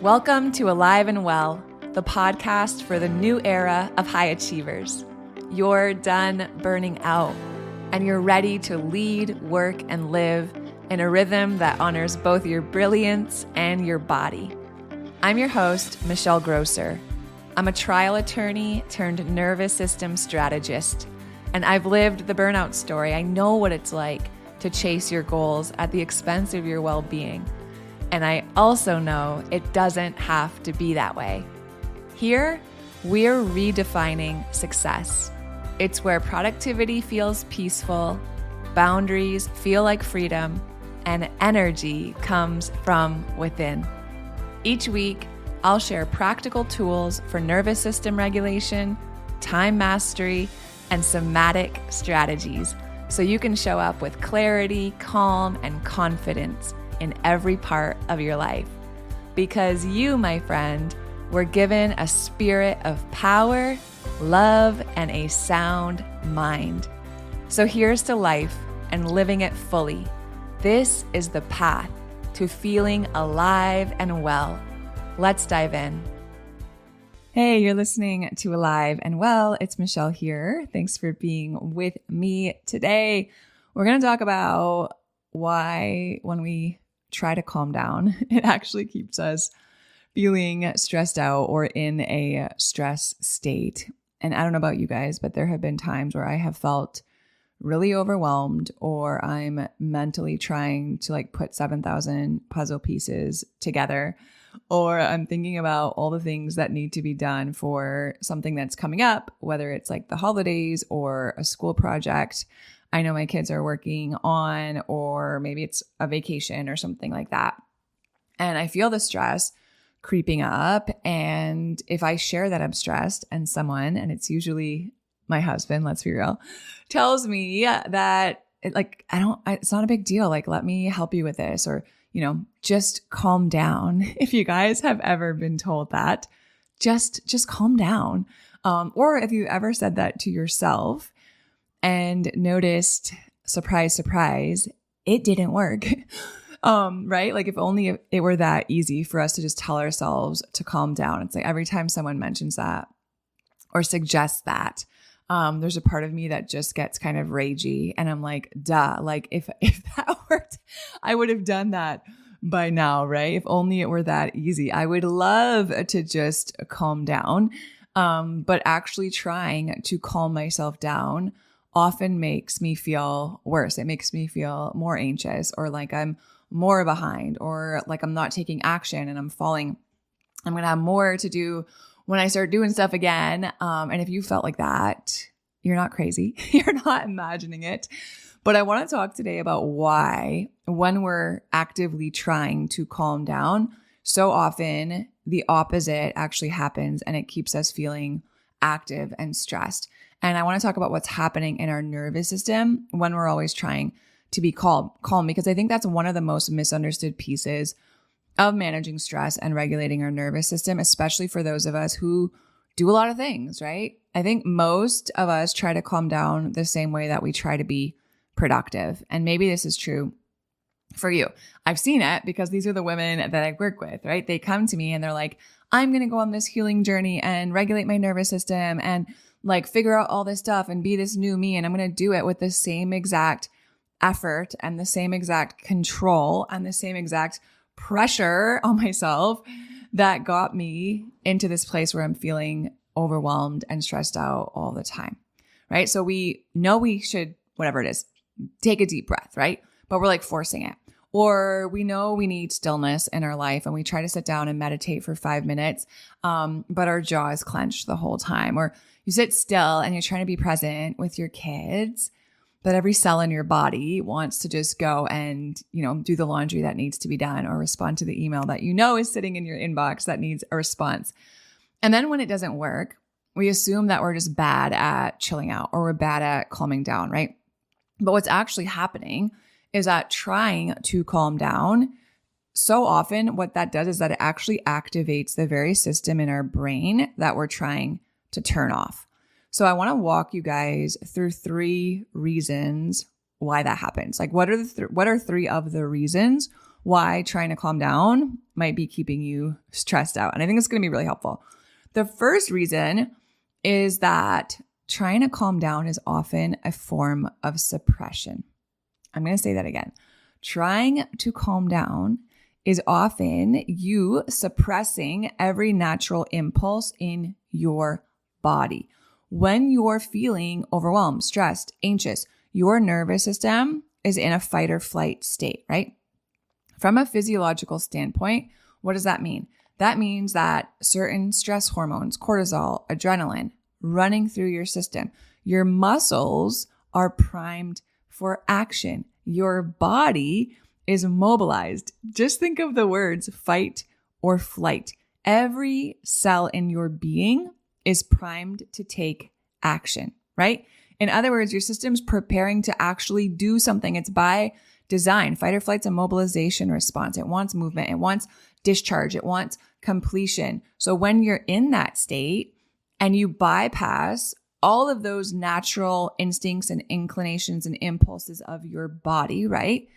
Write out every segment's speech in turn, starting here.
Welcome to Alive and Well, the podcast for the new era of high achievers. You're done burning out, and you're ready to lead, work, and live in a rhythm that honors both your brilliance and your body. I'm your host, Michelle Grosser. I'm a trial attorney turned nervous system strategist, and I've lived the burnout story. I know what it's like to chase your goals at the expense of your well-being. And I also know it doesn't have to be that way. Here, we're redefining success. It's where productivity feels peaceful, boundaries feel like freedom, and energy comes from within. Each week, I'll share practical tools for nervous system regulation, time mastery, and somatic strategies so you can show up with clarity, calm, and confidence in every part of your life. Because you, my friend, were given a spirit of power, love, and a sound mind. So here's to life and living it fully. This is the path to feeling alive and well. Let's dive in. Hey, you're listening to Alive and Well. It's Michelle here. Thanks for being with me today. We're going to talk about why when we try to calm down, it actually keeps us feeling stressed out or in a stress state. And I don't know about you guys, but there have been times where I have felt really overwhelmed, or I'm mentally trying to put 7,000 puzzle pieces together, or I'm thinking about all the things that need to be done for something that's coming up, whether it's like the holidays or a school project I know my kids are working on, or maybe it's a vacation or something like that. And I feel the stress creeping up. And if I share that I'm stressed and someone, and it's usually my husband, let's be real, tells me that it's not a big deal. Let me help you with this, or, just calm down. If you guys have ever been told that, just calm down. Or if you ever said that to yourself and noticed, surprise, surprise, it didn't work. Right? If only it were that easy for us to just tell ourselves to calm down. It's like every time someone mentions that or suggests that, there's a part of me that just gets kind of ragey, and I'm like, duh, if that worked, I would have done that by now, right? If only it were that easy. I would love to just calm down. But actually trying to calm myself down often makes me feel worse. It makes me feel more anxious, or like I'm more behind, or like I'm not taking action and I'm falling. I'm going to have more to do when I start doing stuff again. And if you felt like that, you're not crazy. You're not imagining it. But I want to talk today about why, when we're actively trying to calm down, so often the opposite actually happens, and it keeps us feeling active and stressed. And I want to talk about what's happening in our nervous system when we're always trying to be calm, because I think that's one of the most misunderstood pieces of managing stress and regulating our nervous system, especially for those of us who do a lot of things, right? I think most of us try to calm down the same way that we try to be productive. And maybe this is true for you. I've seen it because these are the women that I work with, right? They come to me and they're like, I'm going to go on this healing journey and regulate my nervous system and figure out all this stuff and be this new me. And I'm going to do it with the same exact effort and the same exact control and the same exact pressure on myself that got me into this place where I'm feeling overwhelmed and stressed out all the time, right? So we know we should, whatever it is, take a deep breath, right? But we're forcing it. Or we know we need stillness in our life and we try to sit down and meditate for 5 minutes, but our jaw is clenched the whole time. Or you sit still and you're trying to be present with your kids, but every cell in your body wants to just go and, do the laundry that needs to be done, or respond to the email that is sitting in your inbox that needs a response. And then when it doesn't work, we assume that we're just bad at chilling out, or we're bad at calming down, right? But what's actually happening is that trying to calm down, so often what that does is that it actually activates the very system in our brain that we're trying to turn off. So I want to walk you guys through 3 reasons why that happens. What are 3 of the reasons why trying to calm down might be keeping you stressed out. And I think it's going to be really helpful. The first reason is that trying to calm down is often a form of suppression. I'm going to say that again. Trying to calm down is often you suppressing every natural impulse in your body. When you're feeling overwhelmed, stressed, anxious, your nervous system is in a fight or flight state, right? From a physiological standpoint, what does that mean? That means that certain stress hormones, cortisol, adrenaline, running through your system. Your muscles are primed for action. Your body is mobilized. Just think of the words fight or flight. Every cell in your being is primed to take action, right? In other words, your system's preparing to actually do something. It's by design. Fight or flight's a mobilization response. It wants movement. It wants discharge. It wants completion. So when you're in that state and you bypass all of those natural instincts and inclinations and impulses of your body, right?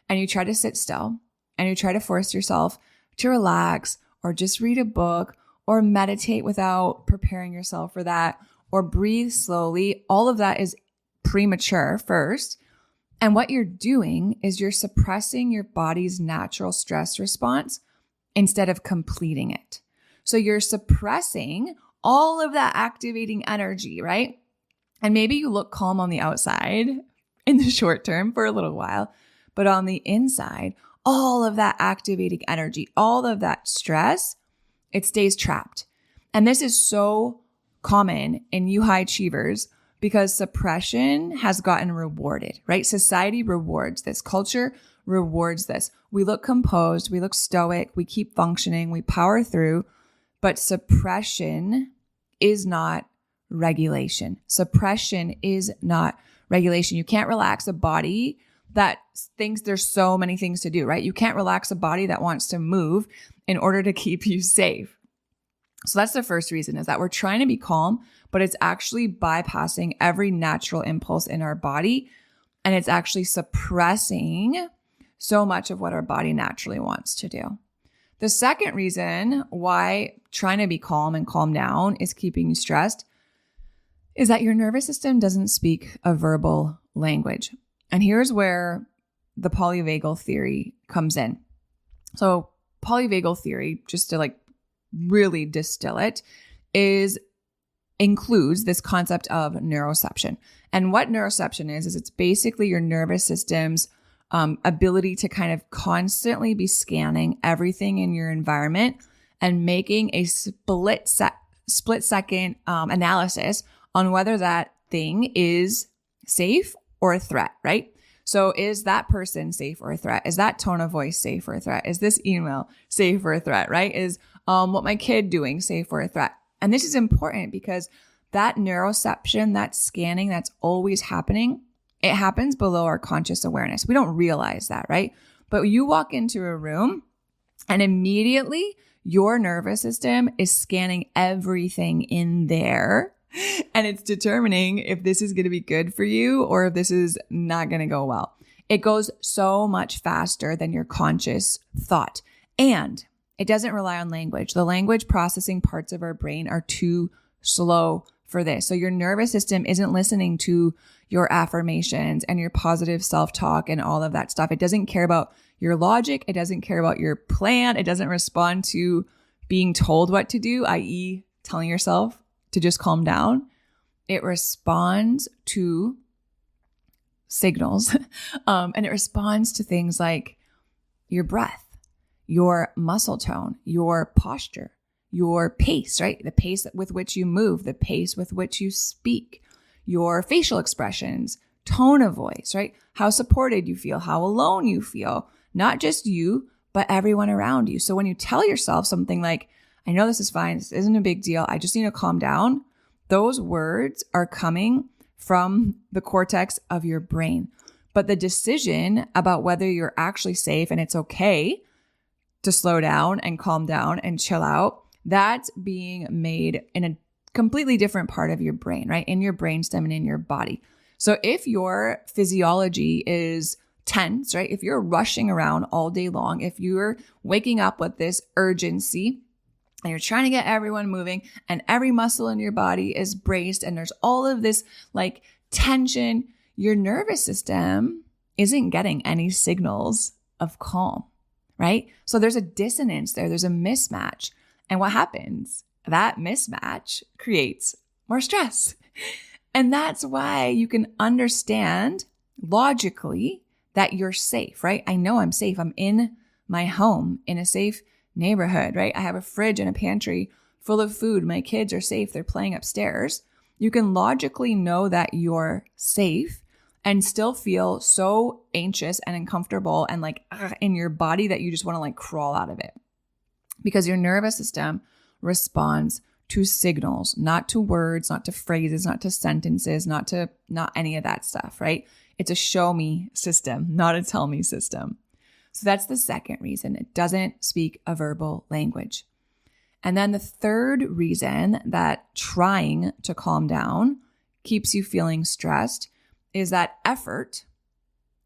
And you try to sit still and you try to force yourself to relax or just read a book or meditate without preparing yourself for that or breathe slowly. All of that is premature first. And what you're doing is you're suppressing your body's natural stress response instead of completing it. So you're suppressing all of that activating energy, right? And maybe you look calm on the outside in the short term for a little while, but on the inside, all of that activating energy, all of that stress, it stays trapped. And this is so common in you high achievers because suppression has gotten rewarded, right? Society rewards this. Culture rewards this. We look composed, we look stoic, we keep functioning, we power through, but suppression is not regulation. Suppression is not regulation. You can't relax a body that thinks there's so many things to do, right? You can't relax a body that wants to move in order to keep you safe. So that's the first reason, is that we're trying to be calm, but it's actually bypassing every natural impulse in our body. And it's actually suppressing so much of what our body naturally wants to do. The second reason why trying to be calm and calm down is keeping you stressed is that your nervous system doesn't speak a verbal language. And here's where the polyvagal theory comes in. So polyvagal theory, just to really distill it, includes this concept of neuroception. And what neuroception is it's basically your nervous system's ability to kind of constantly be scanning everything in your environment and making a split second analysis on whether that thing is safe or a threat, right? So is that person safe or a threat? Is that tone of voice safe or a threat? Is this email safe or a threat, right? Is what my kid doing safe or a threat? And this is important because that neuroception, that scanning that's always happening, it happens below our conscious awareness. We don't realize that, right? But you walk into a room and immediately your nervous system is scanning everything in there. And it's determining if this is going to be good for you or if this is not going to go well. It goes so much faster than your conscious thought. And it doesn't rely on language. The language processing parts of our brain are too slow for this. So your nervous system isn't listening to your affirmations and your positive self-talk and all of that stuff. It doesn't care about your logic. It doesn't care about your plan. It doesn't respond to being told what to do, i.e. telling yourself to just calm down. It responds to signals and it responds to things like your breath, your muscle tone, your posture, your pace, right? The pace with which you move, the pace with which you speak, your facial expressions, tone of voice, right? How supported you feel, how alone you feel, not just you, but everyone around you. So when you tell yourself something like, I know this is fine, this isn't a big deal, I just need to calm down, those words are coming from the cortex of your brain. But the decision about whether you're actually safe and it's okay to slow down and calm down and chill out, that's being made in a completely different part of your brain, right? In your brainstem and in your body. So if your physiology is tense, right? If you're rushing around all day long, if you're waking up with this urgency and you're trying to get everyone moving and every muscle in your body is braced and there's all of this like tension, your nervous system isn't getting any signals of calm, right? So there's a dissonance there. There's a mismatch. And what happens? That mismatch creates more stress. And that's why you can understand logically that you're safe, right? I know I'm safe. I'm in my home in a safe neighborhood, right? I have a fridge and a pantry full of food. My kids are safe. They're playing upstairs. You can logically know that you're safe and still feel so anxious and uncomfortable and like in your body that you just want to like crawl out of it, because your nervous system responds to signals, not to words, not to phrases, not to sentences, not any of that stuff, right? It's a show me system, not a tell me system. So that's the second reason. It doesn't speak a verbal language. And then the third reason that trying to calm down keeps you feeling stressed is that effort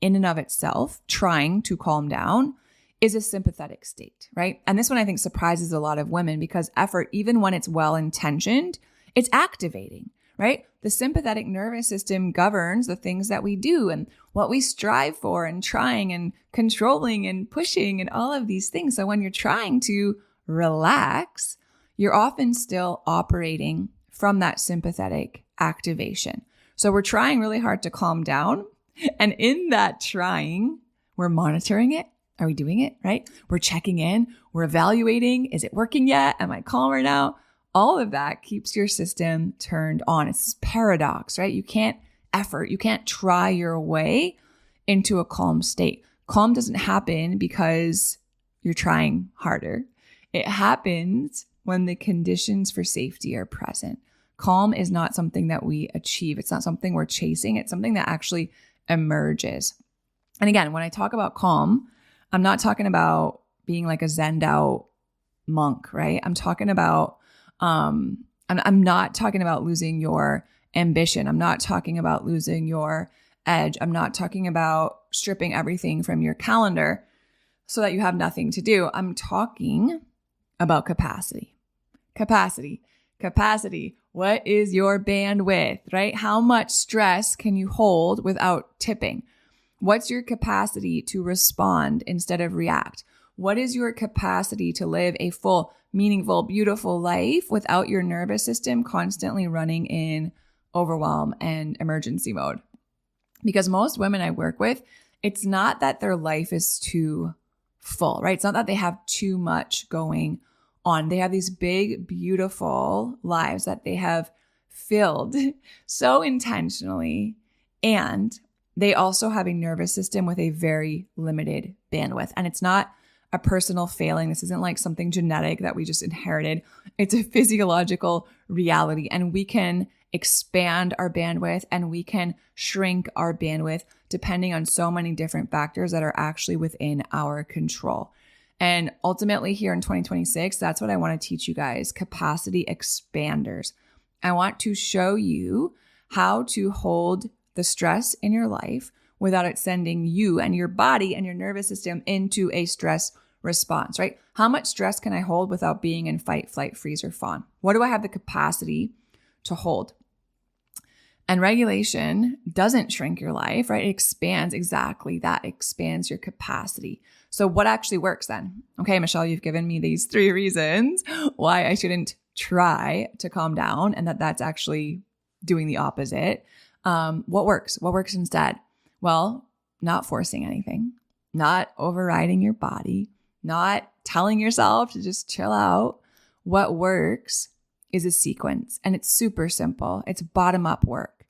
in and of itself, trying to calm down, is a sympathetic state, right? And this one I think surprises a lot of women because effort, even when it's well-intentioned, it's activating, right? The sympathetic nervous system governs the things that we do and what we strive for and trying and controlling and pushing and all of these things. So when you're trying to relax, you're often still operating from that sympathetic activation. So we're trying really hard to calm down. And in that trying, we're monitoring it. Are we doing it right? We're checking in. We're evaluating. Is it working yet? Am I calmer now? All of that keeps your system turned on. It's this paradox, right? You can't try your way into a calm state. Calm doesn't happen because you're trying harder. It happens when the conditions for safety are present. Calm is not something that we achieve. It's not something we're chasing. It's something that actually emerges. And again, when I talk about calm, I'm not talking about being like a zenned out monk, right? I'm talking about, I'm not talking about losing your ambition. I'm not talking about losing your edge. I'm not talking about stripping everything from your calendar so that you have nothing to do. I'm talking about capacity. What is your bandwidth, right? How much stress can you hold without tipping? What's your capacity to respond instead of react? What is your capacity to live a full, meaningful, beautiful life without your nervous system constantly running in overwhelm and emergency mode? Because most women I work with, it's not that their life is too full, right? It's not that they have too much going on. They have these big, beautiful lives that they have filled so intentionally, and they also have a nervous system with a very limited bandwidth. And it's not a personal failing. This isn't like something genetic that we just inherited. It's a physiological reality. And we can expand our bandwidth and we can shrink our bandwidth depending on so many different factors that are actually within our control. And ultimately here in 2026, that's what I want to teach you guys, capacity expanders. I want to show you how to hold the stress in your life without it sending you and your body and your nervous system into a stress response, right? How much stress can I hold without being in fight, flight, freeze, or fawn? What do I have the capacity to hold? And regulation doesn't shrink your life, right? It expands exactly that, expands your capacity. So what actually works then? Okay, Michelle, you've given me these 3 reasons why I shouldn't try to calm down and that's actually doing the opposite. What works? What works instead? Well, not forcing anything, not overriding your body, not telling yourself to just chill out. What works is a sequence, and it's super simple. It's bottom-up work.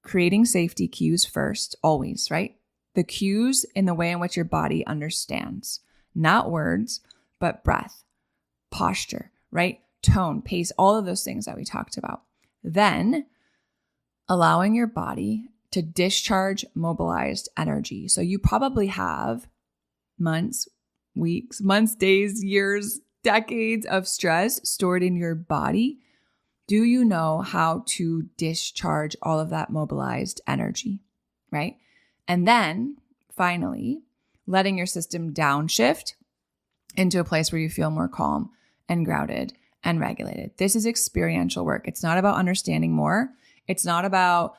Creating safety cues first, always, right? The cues in the way in which your body understands, not words, but breath, posture, right? Tone, pace, all of those things that we talked about. Then allowing your body to discharge mobilized energy. So you probably have months, days, years, decades of stress stored in your body. Do you know how to discharge all of that mobilized energy, right? And then finally letting your system downshift into a place where you feel more calm and grounded and regulated. This is experiential work. It's not about understanding more. It's not about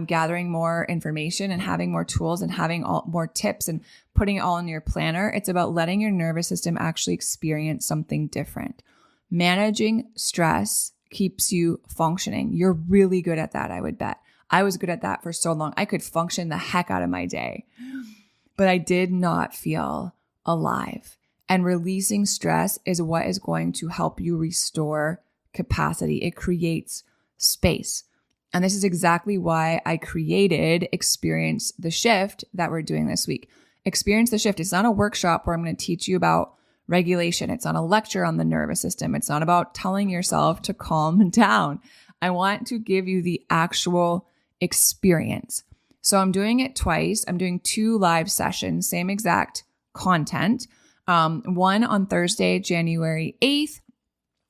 gathering more information and having more tools and having more tips and putting it all in your planner. It's about letting your nervous system actually experience something different. Managing stress keeps you functioning. You're really good at that, I would bet. I was good at that for so long. I could function the heck out of my day, but I did not feel alive. And releasing stress is what is going to help you restore capacity. It creates space. And this is exactly why I created Experience the Shift that we're doing this week. Experience the Shift. It's not a workshop where I'm going to teach you about regulation. It's not a lecture on the nervous system. It's not about telling yourself to calm down. I want to give you the actual experience. So I'm doing it twice. I'm doing 2 live sessions, same exact content. One on Thursday, January 8th,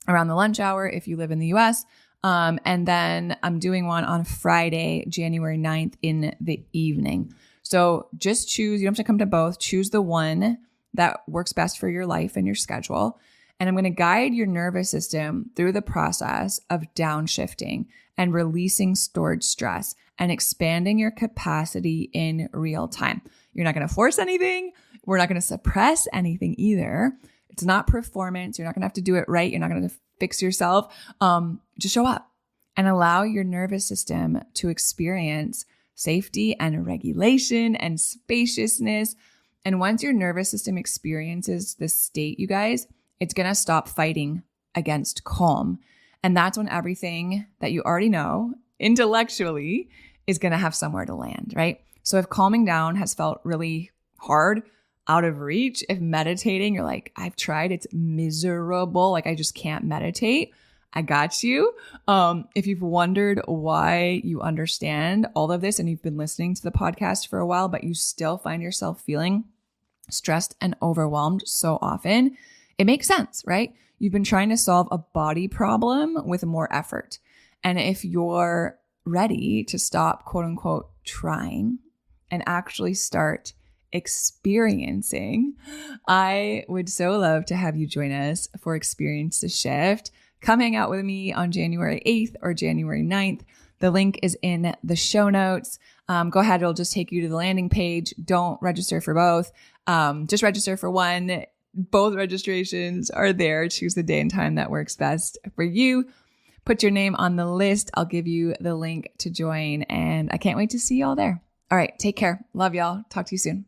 around the lunch hour if you live in the US. And then I'm doing one on Friday, January 9th in the evening. So just choose, you don't have to come to both, choose the one that works best for your life and your schedule. And I'm going to guide your nervous system through the process of downshifting and releasing stored stress and expanding your capacity in real time. You're not going to force anything. We're not going to suppress anything either. It's not performance. You're not going to have to do it right. You're not going to fix yourself. Just show up and allow your nervous system to experience safety and regulation and spaciousness. And once your nervous system experiences this state, you guys, it's going to stop fighting against calm. And that's when everything that you already know intellectually is going to have somewhere to land, right? So if calming down has felt really hard, out of reach, if meditating, you're like, I've tried, it's miserable, like I just can't meditate, I got you. If you've wondered why you understand all of this and you've been listening to the podcast for a while, but you still find yourself feeling stressed and overwhelmed so often, it makes sense, right? You've been trying to solve a body problem with more effort. And if you're ready to stop, quote unquote, trying and actually start experiencing, I would so love to have you join us for Experience the Shift. Come hang out with me on January 8th or January 9th. The link is in the show notes. Go ahead. It'll just take you to the landing page. Don't register for both. Just register for one. Both registrations are there. Choose the day and time that works best for you. Put your name on the list. I'll give you the link to join, and I can't wait to see you all there. All right. Take care. Love y'all. Talk to you soon.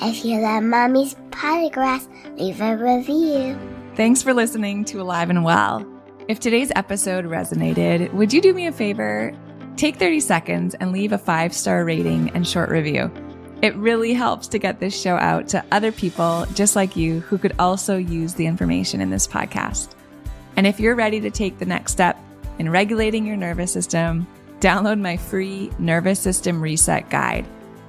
If you love Mommy's Podcast, leave a review. Thanks for listening to Alive and Well. If today's episode resonated, would you do me a favor? Take 30 seconds and leave a 5-star rating and short review. It really helps to get this show out to other people just like you who could also use the information in this podcast. And if you're ready to take the next step in regulating your nervous system, download my free Nervous System Reset Guide.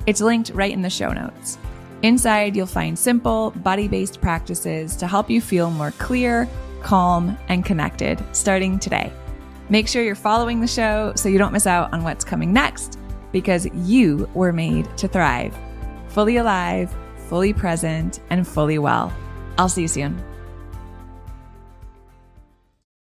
It's linked right in the show notes. Inside, you'll find simple, body-based practices to help you feel more clear, calm, and connected starting today. Make sure you're following the show so you don't miss out on what's coming next, because you were made to thrive. Fully alive, fully present, and fully well. I'll see you soon.